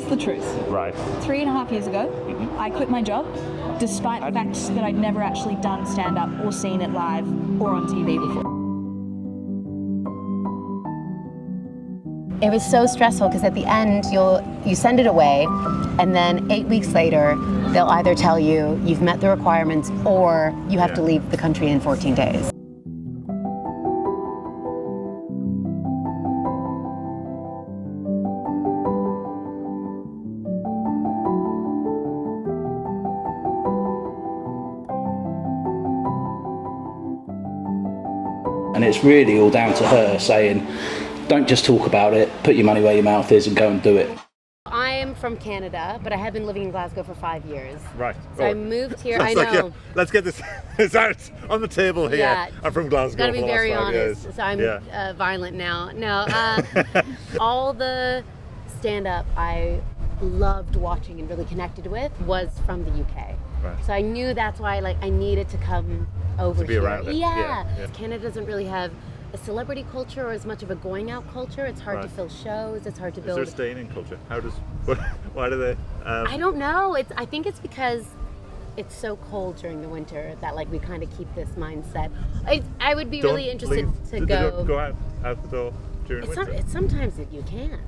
Here's the truth. Right. 3.5 years ago, I quit my job, despite the fact that I'd never actually done stand-up or seen it live or on TV before. It was so stressful because at the end you send it away, and then 8 weeks later they'll either tell you you've met the requirements or you have to leave the country in 14 days. And it's really all down to her saying, don't just talk about it, put your money where your mouth is and go and do it. I'm from Canada, but I have been living in Glasgow for 5 years. Right. So I moved here. So I it's know. like, yeah, let's get this out on the table here. Yeah. I'm from Glasgow. Gotta be for the very last 5 honest. years. So I'm violent now. No, all the stand-up I loved watching and really connected with was from the UK. Right. So I knew that's why I needed to come over To be here. around it. Yeah. Canada doesn't really have a celebrity culture or as much of a going out culture. It's hard to Right. fill shows. It's hard to Is build. there staying in culture? Why do they? I don't know. I think it's because it's so cold during the winter that we kind of keep this mindset. I would be really interested to They go. don't go out the door during winter? Sometimes you can't.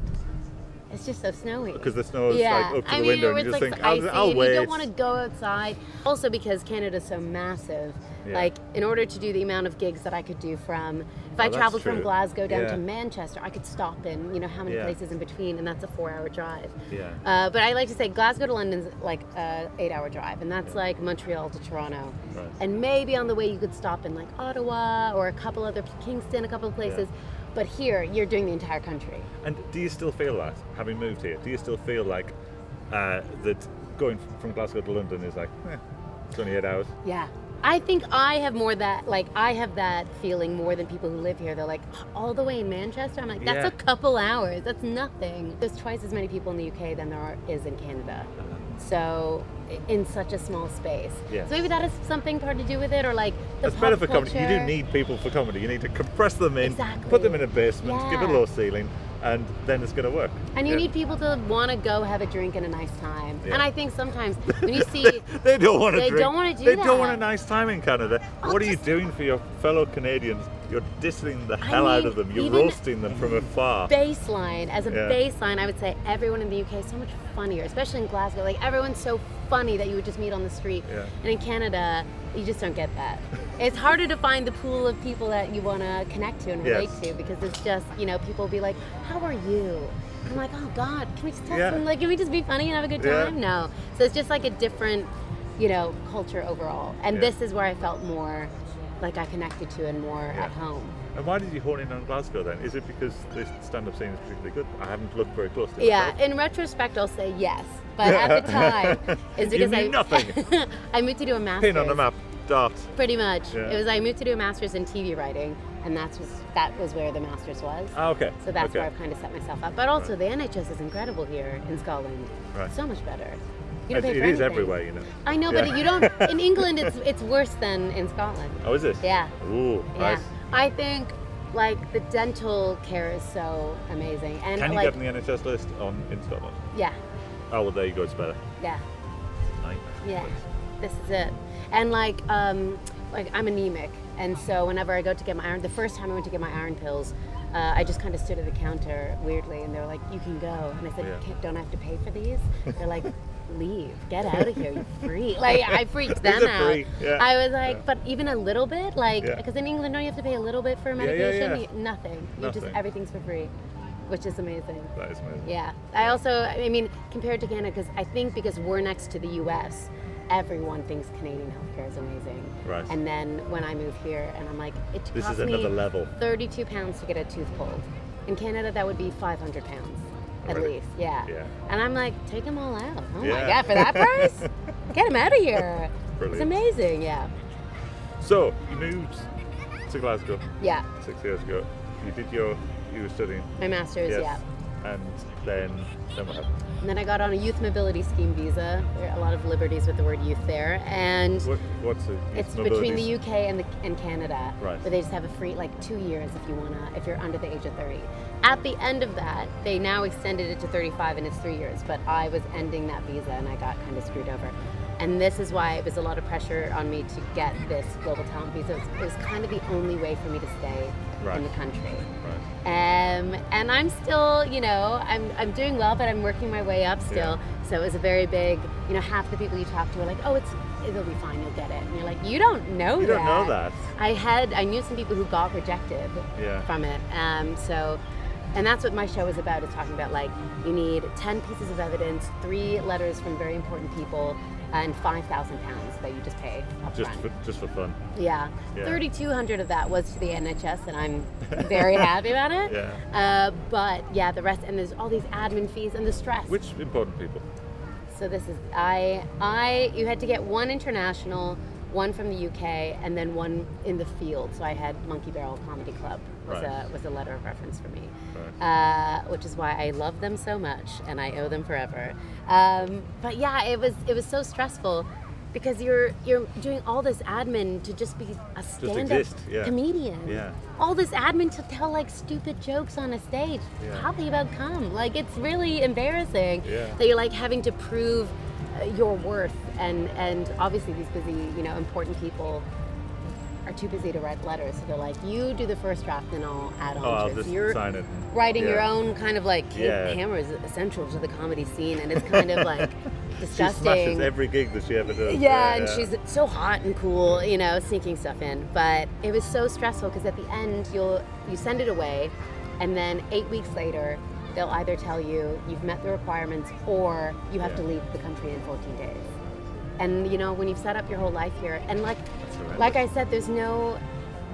It's just so snowy. Because the snow is up to the I mean, window and it's you just think, icy I'll and wait. you don't want to go outside. Also because Canada's so massive. Yeah. In order to do the amount of gigs that I could do from, if I that's traveled true. from Glasgow down Yeah. to Manchester, I could stop in, how many Yeah. places in between, and that's a 4-hour drive. Yeah. But I like to say Glasgow to London's like a 8-hour drive, and that's like Montreal to Toronto. Right. And maybe on the way you could stop in Ottawa or a couple other, Kingston, a couple of places. Yeah. But here, you're doing the entire country. And do you still feel that, having moved here, do you still feel like that going from Glasgow to London is it's only 8 hours? Yeah. I think I have more that, I have that feeling more than people who live here. They're all the way in Manchester? I'm like, that's Yeah. a couple hours. That's nothing. There's twice as many people in the UK than there is in Canada. So, in such a small space. Yes. So maybe that has something part to do with it, or the It's pub better for comedy. You do culture. need people for comedy. You need to compress them in, Exactly. put them in a basement, give it a Yeah. low ceiling, and then it's going to work. And you Yeah. need people to want to go have a drink and a nice time. Yeah. And I think sometimes when you see... They don't want to They drink. don't wanna do They don't that. want a nice time in Canada. What are you doing for your fellow Canadians? You're dissing the hell out mean, of them. You're even roasting them from afar. Baseline, as a Yeah. baseline, I would say everyone in the UK is so much funnier, especially in Glasgow. Everyone's so funny that you would just meet on the street. Yeah. And in Canada, you just don't get that. It's harder to find the pool of people that you want to connect to and relate Yes. to, because it's just, people be like, how are you? I'm like, oh God, can we just text Yeah. them? Can we just be funny and have a good Yeah. time? No. So it's just a different, culture overall. And Yeah. this is where I felt more like I connected to and more Yeah. at home. And why did you hone in on Glasgow then? Is it because the stand-up scene is particularly good? I haven't looked very closely. Yeah, myself. in retrospect, I'll say yes. But at the time, it's You because knew nothing. I moved to do a master's. Pin on the map, dot. Pretty much. Yeah. It was I moved to do a master's in TV writing, and that was where the master's was. Ah, okay. So that's okay. where I've kind of set myself up. But also, the NHS is incredible here in Scotland. Right. So much better. You don't It pay for is anything. everywhere, I know, Yeah. but you don't. In England, it's worse than in Scotland. Oh, is it? Yeah. Ooh, Yeah. nice. I think the dental care is so amazing, and Can you get on the NHS list in Scotland? yeah, Oh, well, there you go. It's better. yeah. Nice. Yeah, this is it. And I'm anemic, and so whenever I go to get my iron, the first time I went to get my iron pills, I just kind of stood at the counter weirdly, and they were like, "You can go," and I said, Yeah. "Don't I have to pay for these?" They're like, "Leave, get out of here, you're free." I freaked them Is it out. free? Yeah. I was like, Yeah. but even a little bit, Yeah. because in England, don't you have to pay a little bit for yeah, medication? yeah. Nothing. You just Nothing. everything's for free, which is amazing. That is amazing. Yeah. I mean, compared to Canada, because we're next to the U.S., everyone thinks Canadian healthcare is amazing. Right. And then when I moved here, and I'm like, it This cost is me another level. 32 pounds to get a tooth pulled. In Canada, that would be 500 pounds. At Really? least, yeah. Yeah. And I'm like, take them all out. Oh Yeah. my God, for that price? Get them out of here. Brilliant. It's amazing, yeah. So, you moved to Glasgow Yeah, 6 years ago. You were studying. my master's, Yes. yeah. And then what happened? And then I got on a youth mobility scheme visa. There are a lot of liberties with the word youth there. And What's it? it's between the UK and Canada. Right. Where they just have a free 2 years if you're under the age of 30. At the end of that, they now extended it to 35 and it's 3 years. But I was ending that visa and I got kind of screwed over. And this is why it was a lot of pressure on me to get this global talent visa. It was kind of the only way for me to stay in the country. Right. And I'm still, I'm doing well, but I'm working my way up still. Yeah. So it was a very big, half the people you talk to are like, oh, it'll be fine, you'll get it. And you're like, you don't know that. You don't know that. I knew some people who got rejected from it. And that's what my show is about, is talking about you need 10 pieces of evidence, 3 letters from very important people, and £5,000 that you just pay up front. Just for fun. Yeah. 3,200 of that was to the NHS, and I'm very happy about it. Yeah. But yeah, the rest, and there's all these admin fees and the stress. Which important people? So this is, you had to get 1 international, 1 from the UK, and then 1 in the field. So I had Monkey Barrel Comedy Club was a letter of reference for me, which is why I love them so much and I owe them forever. But yeah, it was so stressful because you're doing all this admin to just be a stand-up comedian. Yeah. All this admin to tell stupid jokes on a stage. Yeah. How do you come? It's really embarrassing that you're having to prove your worth, and obviously these busy, important people are too busy to write letters, so they're like, you do the first draft, then I'll add on to I'll it. just So you're sign it. writing your own kind of Kate Hammer is essential to the comedy scene, and it's kind of disgusting. She smashes every gig that she ever does. Yeah, and she's so hot and cool, sneaking stuff in. But it was so stressful because at the end you send it away, and then 8 weeks later they'll either tell you you've met the requirements or you have to leave the country in 14 days. And when you've set up your whole life here, and like I said, there's no,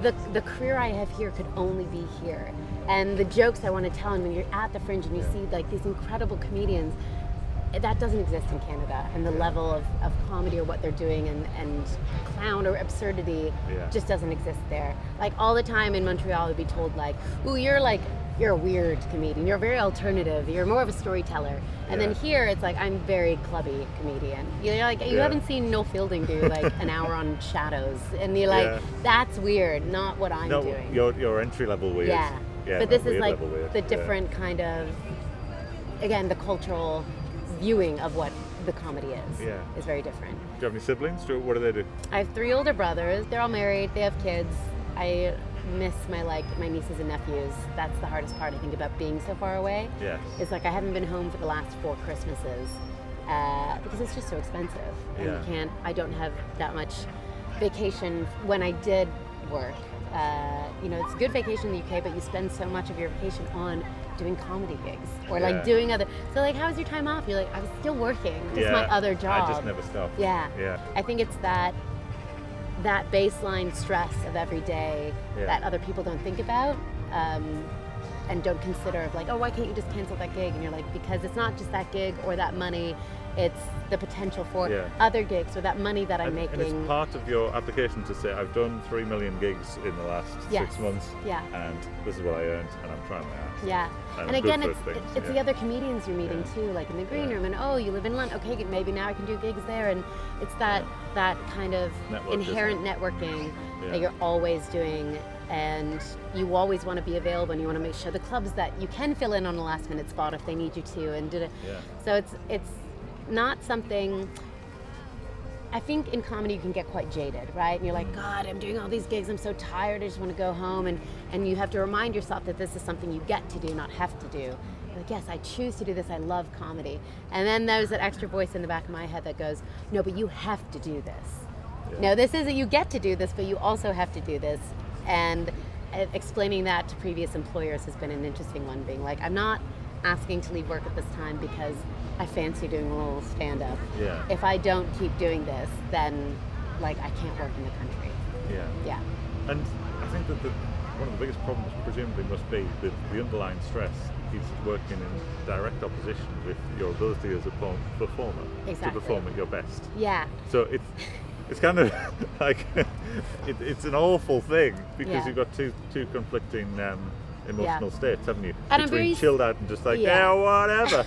the career I have here could only be here. And the jokes I want to tell, and when you're at the Fringe and you see these incredible comedians, that doesn't exist in Canada. And the level of comedy or what they're doing and clown or absurdity just doesn't exist there. All the time in Montreal, I would be told ooh, you're a weird comedian. You're very alternative. You're more of a storyteller. And then here, it's I'm very clubby comedian. You're you haven't seen Noel Fielding do an hour on shadows, and you're that's weird. Not what I'm doing. Your entry level weird. Yeah. But this is the different kind of, again, the cultural viewing of what the comedy is very different. Do you have any siblings? What do they do? I have 3 older brothers. They're all married. They have kids. I miss my nieces and nephews. That's the hardest part, I think, about being so far away. Yes. It's I haven't been home for the last 4 Christmases because it's just so expensive. And I don't have that much vacation when I did work. It's good vacation in the UK, but you spend so much of your vacation on doing comedy gigs or doing other. So how was your time off? You're I was still working. It's my other job. I just never stopped. Yeah. Yeah. I think it's that baseline stress of every day that other people don't think about and don't consider of oh, why can't you just cancel that gig? And you're because it's not just that gig or that money, it's the potential for other gigs or that money that I'm making. And it's part of your application to say, I've done 3 million gigs in the last 6 months, and this is what I earned, and I'm trying my ass. Yeah. And again, it's the other comedians you're meeting too, in the green room, and oh, you live in London, okay, maybe now I can do gigs there, and it's that kind of inherent networking that you're always doing, and you always want to be available, and you want to make sure the clubs that you can fill in on a last minute spot if they need you to, and so it's not something. I think in comedy you can get quite jaded, right? And you're God, I'm doing all these gigs, I'm so tired, I just want to go home, and you have to remind yourself that this is something you get to do, not have to do. You're yes, I choose to do this, I love comedy. And then there's that extra voice in the back of my head that goes, no, but you have to do this. No, this isn't, you get to do this, but you also have to do this. And explaining that to previous employers has been an interesting one, being I'm not asking to leave work at this time because I fancy doing a little stand-up. Yeah. If I don't keep doing this, then I can't work in the country. Yeah. Yeah. And I think that one of the biggest problems presumably must be that the underlying stress is working in direct opposition with your ability as a performer to perform at your best. Yeah. So it's kind of it's an awful thing because you've got two conflicting emotional states, haven't you? And I'm Between very chilled out and just like, Yeah. yeah, whatever.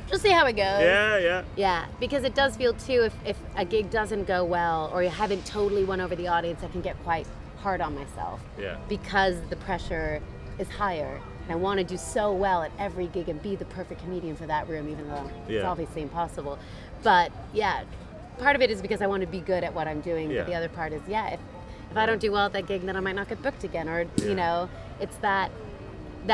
Just see how it goes. Yeah. Yeah, because it does feel too, if a gig doesn't go well or you haven't totally won over the audience, I can get quite hard on myself. Yeah. Because the pressure is higher. And I want to do so well at every gig and be the perfect comedian for that room, even though it's obviously impossible. But yeah, part of it is because I want to be good at what I'm doing. Yeah. But the other part is, if I don't do well at that gig, then I might not get booked again. Or, you know, it's that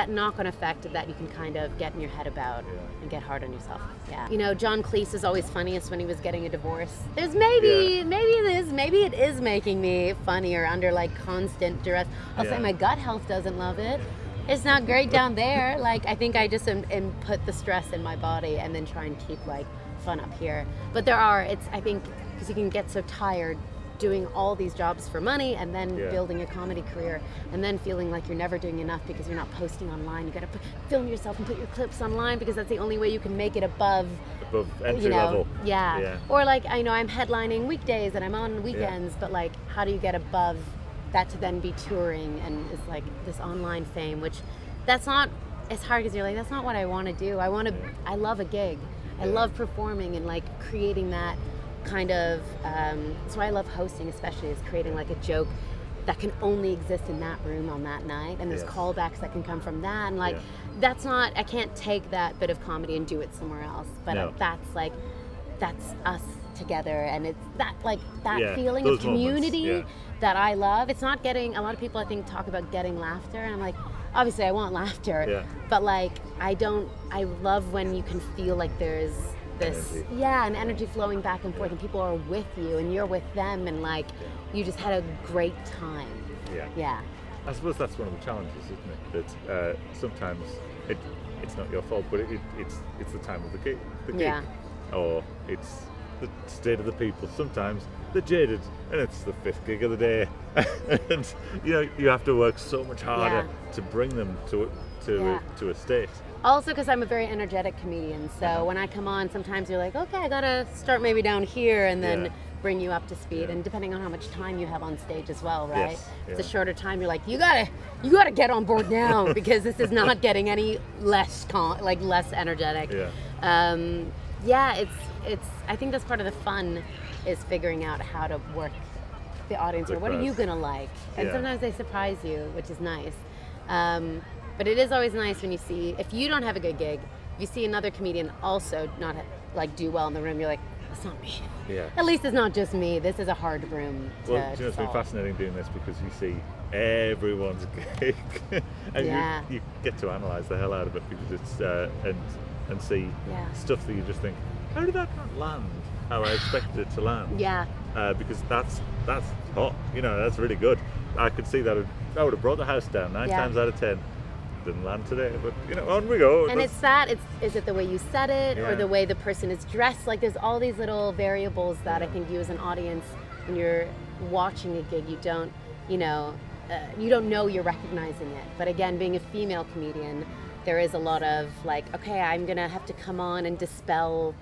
knock-on effect that you can kind of get in your head about and get hard on yourself. Yeah. You know, John Cleese is always funniest when he was getting a divorce. There's maybe it is making me funnier under like constant duress. I'll say my gut health doesn't love it. It's not great down there. Like, I think I just am put the stress in my body and then try and keep like fun up here. But I think, because you can get so tired doing all these jobs for money and then building a comedy career and then feeling like you're never doing enough because you're not posting online. You got to film yourself and put your clips online because that's the only way you can make it above entry level. Yeah. Or like, I know I'm headlining weekdays and I'm on weekends, but like, how do you get above that to then be touring and it's like this online fame, which that's not as hard because you're like, that's not what I want to do. I love a gig. I love performing and like creating that kind of, that's why I love hosting, especially, is creating like a joke that can only exist in that room on that night, and there's callbacks that can come from that, and like that's not, I can't take that bit of comedy and do it somewhere else, but that's us together, and it's that feeling of community that I love. It's not getting, a lot of people I think talk about getting laughter, and I'm like, obviously I want laughter, but like I love when you can feel like there's this an energy flowing back and forth and people are with you and you're with them and like you just had a great time. I suppose that's one of the challenges, isn't it, that sometimes it's not your fault, but it's the time of the gig or it's the state of the people. Sometimes they're jaded and it's the 5th gig of the day and you have to work so much harder to bring them to a state. Also because I'm a very energetic comedian, so when I come on, sometimes you're like, okay, I gotta start maybe down here and then bring you up to speed, and depending on how much time you have on stage as well, right? If it's a shorter time, you're like, you gotta get on board now because this is not getting any less less energetic. It's I think that's part of the fun, is figuring out how to work the audience, or what are you gonna like, and sometimes they surprise you, which is nice. But it is always nice when you see, if you don't have a good gig, if you see another comedian also not like do well in the room, you're like, it's not me. At least it's not just me. This is a hard room to it's been fascinating doing this because you see everyone's gig and you get to analyse the hell out of it because it's and see stuff that you just think, how did that not land how I expected it to land? Because that's hot. That's really good. I could see that I would have brought the house down 9 times out of 10. Didn't land today, but on we go. And is it the way you said it or the way the person is dressed? Like, there's all these little variables that I think you as an audience, when you're watching a gig, you don't know you're recognizing it. But again, being a female comedian, there is a lot of like, okay, I'm gonna have to come on and dispel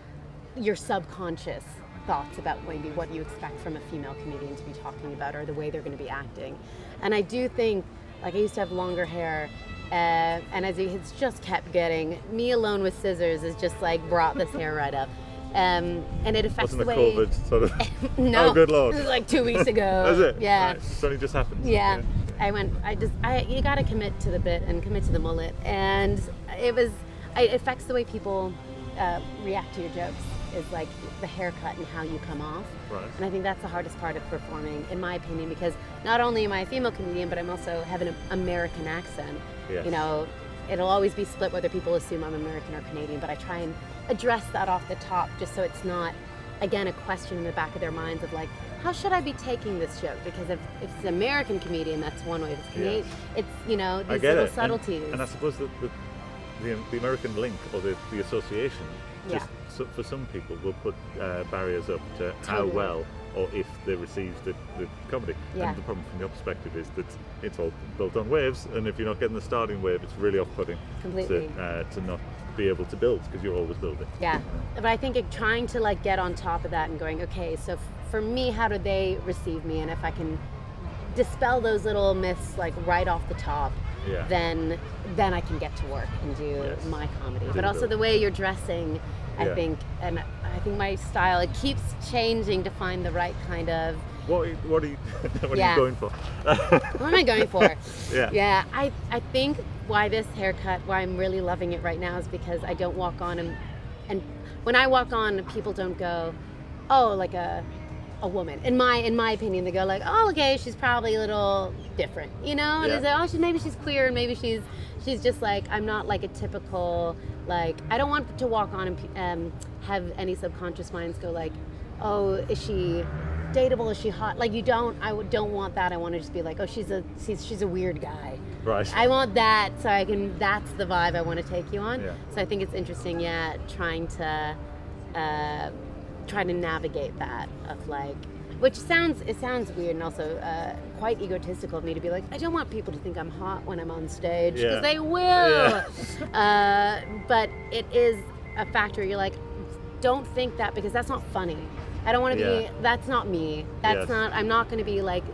your subconscious thoughts about maybe what you expect from a female comedian to be talking about or the way they're going to be acting. And I do think, like, I used to have longer hair, and as it's just kept getting, me alone with scissors has just like brought this hair right up. And it affects the way... COVID sort of... No, oh, good Lord. This was like 2 weeks ago. Is it? Yeah. Right. It's only just happened. Yeah. You got to commit to the bit and commit to the mullet. And it affects the way people react to your jokes, is like the haircut and how you come off. Right. And I think that's the hardest part of performing, in my opinion, because not only am I a female comedian, but I'm also have an American accent. Yes. It'll always be split whether people assume I'm American or Canadian, but I try and address that off the top just so it's not, again, a question in the back of their minds of like, how should I be taking this joke? Because if it's an American comedian, that's one way. If it's Canadian, it's, these little subtleties. And I suppose that the American link or the association, just for some people, will put barriers up to how well or if they receive the comedy. Yeah. And the problem from your perspective is that it's all built on waves, and if you're not getting the starting wave, it's really off-putting to not be able to build, because you're always building. Yeah, but I think trying to like get on top of that and going, okay, so for me, how do they receive me? And if I can dispel those little myths like right off the top, then I can get to work and do my comedy. But Do also the- the way you're dressing, I Yeah. think, and I think my style, it keeps changing to find the right kind of. What are you what are Yeah. you going for? What am I going for? Yeah. Yeah, I think why this haircut, why I'm really loving it right now is because I don't walk on and when I walk on, people don't go, oh, like a woman. In my opinion, they go like, oh, okay, she's probably a little different, you know? And Yeah. they say, oh, maybe she's queer, and maybe she's just like, I'm not like a typical, like, I don't want to walk on and have any subconscious minds go like, oh, is she dateable? Is she hot? Like, don't want that. I want to just be like, oh, she's a weird guy. Right. I want that, so that's the vibe I want to take you on. Yeah. So I think it's interesting, trying to navigate that of like, which sounds weird and also quite egotistical of me to be like, I don't want people to think I'm hot when I'm on stage, because they will. But it is a factor. You're like, don't think that, because that's not funny. I don't want to be, that's not me. That's not, I'm not going to be like,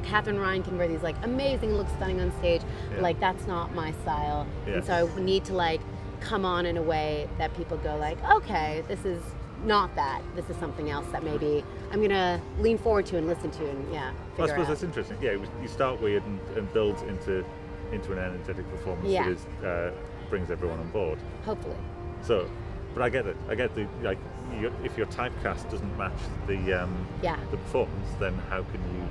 Catherine Ryan can wear these like amazing, look stunning on stage. Like, that's not my style. And so I need to like come on in a way that people go like, okay, this is not that. This is something else that maybe I'm going to lean forward to and listen to and I figure suppose out. that's interesting. Yeah, you start weird and build into an energetic performance that is, brings everyone on board. Hopefully. So, but I get it. I get the like. If your typecast doesn't match the performance, then how can you?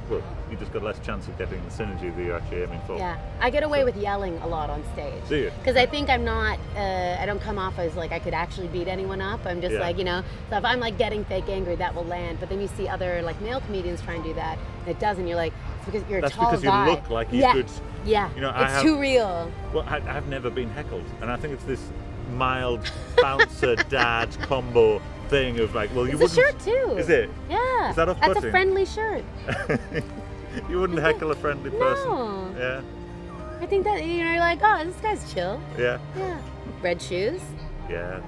Well, you just got less chance of getting the synergy that you're actually aiming for. Yeah, I get away with yelling a lot on stage. Do you? Because I think I'm not, I don't come off as like I could actually beat anyone up. I'm just like, so if I'm like getting fake angry, that will land. But then you see other like male comedians try and do that, and it doesn't. You're like, it's because you're a tall because guy. you look like you could. Yeah, it's too real. Well, I've never been heckled, and I think it's this mild bouncer dad combo thing of like, well, you It's wouldn't. a shirt too. Is it? Yeah. Is that off-putting? That's a friendly shirt. You wouldn't heckle a friendly person. No. Yeah. I think that you're like, oh, this guy's chill. Yeah. Yeah. Red shoes. Yeah.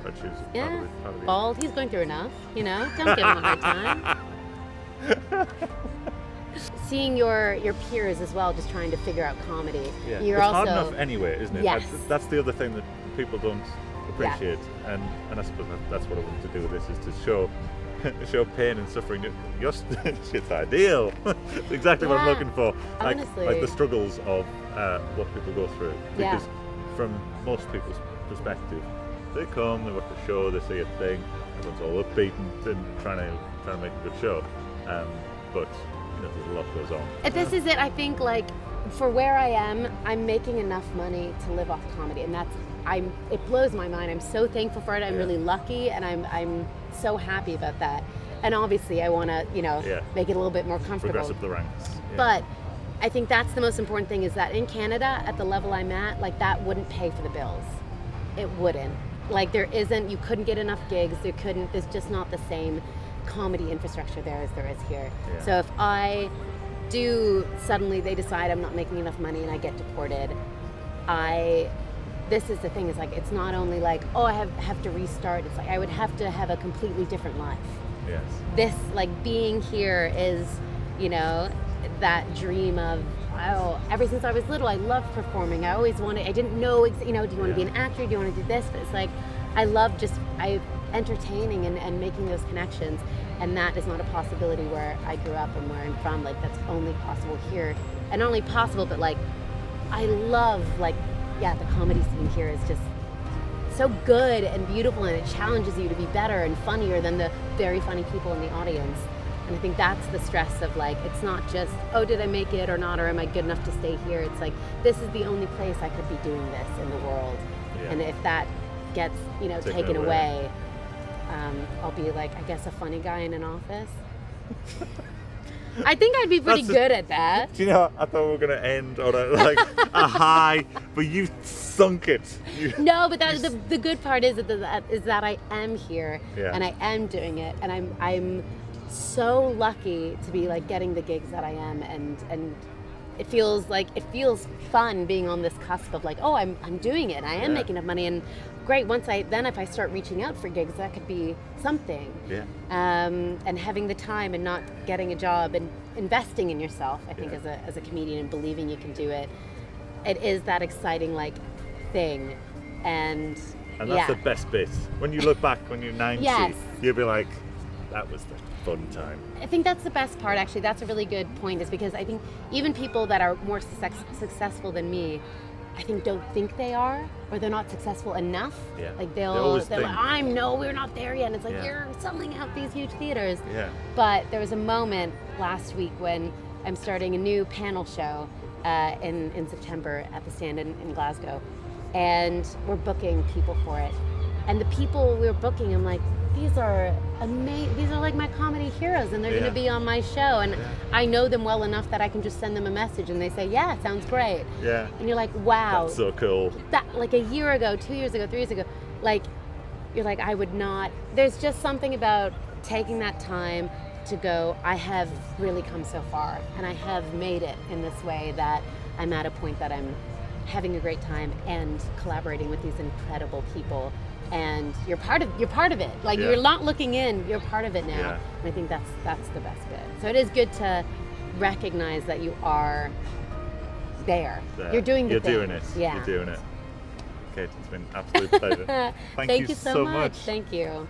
Red shoes. Yeah. Probably. Bald. He's going through enough. Don't give him a hard time. Seeing your peers as well, just trying to figure out comedy. Yeah. You're it's also hard enough anyway, isn't it? Yes. That's the other thing that people don't appreciate, and I suppose that's what I wanted to do with this, is to show pain and suffering. Your shit's ideal. It's exactly what I'm looking for. Honestly. Like the struggles of what people go through. Yeah. Because from most people's perspective, they come, they watch the show, they see a thing, everyone's all upbeat and trying to make a good show. But there's a lot goes on. And this is it. I think like for where I am, I'm making enough money to live off comedy, and it blows my mind. I'm so thankful for it. I'm really lucky, and I'm so happy about that. And obviously, I want to make it a little bit more comfortable. Progress up the ranks. Yeah. But I think that's the most important thing, is that in Canada, at the level I'm at, like that wouldn't pay for the bills. It wouldn't. Like you couldn't get enough gigs. There's just not the same comedy infrastructure there as there is here. Yeah. So if I do suddenly they decide I'm not making enough money and I get deported, this is the thing, is like, it's not only like, oh, I have to restart. It's like I would have to have a completely different life. Yes. This, like, being here is, that dream of, oh, ever since I was little, I loved performing. I always wanted, I didn't know, do you want to be an actor? Do you want to do this? But it's like, I love entertaining and making those connections. And that is not a possibility where I grew up and where I'm from. Like, that's only possible here. And not only possible, but like, I love, like, the comedy scene here is just so good and beautiful, and it challenges you to be better and funnier than the very funny people in the audience. And I think that's the stress of, like, it's not just, oh, did I make it or not, or am I good enough to stay here? It's like, this is the only place I could be doing this in the world. Yeah. And if that gets, taken away, I'll be like, I guess, a funny guy in an office. I think I'd be pretty good at that. Do you know, I thought we were going to end on a high, but you sunk it. No, but the good part is that I am here, and I am doing it, and I'm so lucky to be like getting the gigs that I am, and it feels fun being on this cusp of like, oh, I'm doing it, I am making enough money, and great. If I start reaching out for gigs, that could be something. Yeah. And having the time and not getting a job and investing in yourself, I think as a comedian, and believing you can do it, it is that exciting like thing, and that's the best bit. When you look back when you're 90, Yes. you'll be like, that was the fun time. I think that's the best part, actually. That's a really good point, is because I think even people that are more successful than me, I think don't think they are, or they're not successful enough. Yeah. Like They always they're think. like, we're not there yet. And it's like, Yeah. you're selling out these huge theaters. Yeah. But there was a moment last week when I'm starting a new panel show in September at the Stand in Glasgow, and we're booking people for it. And the people we're booking, I'm like, these are amazing. These are like my comedy heroes, and they're going to be on my show. And I know them well enough that I can just send them a message, and they say, "Yeah, sounds great." Yeah. And you're like, "Wow, That's so cool. that like a year ago, 2 years ago, 3 years ago, like you're like, I would not." There's just something about taking that time to go, I have really come so far, and I have made it in this way that I'm at a point that I'm having a great time and collaborating with these incredible people. And you're part of it. Like you're not looking in, you're part of it now. Yeah. And I think that's the best bit. So it is good to recognize that you are there. You're doing the thing. You're doing it. Yeah. You're doing it. Kate, it's been an absolute pleasure. Thank you so much. much. Thank you.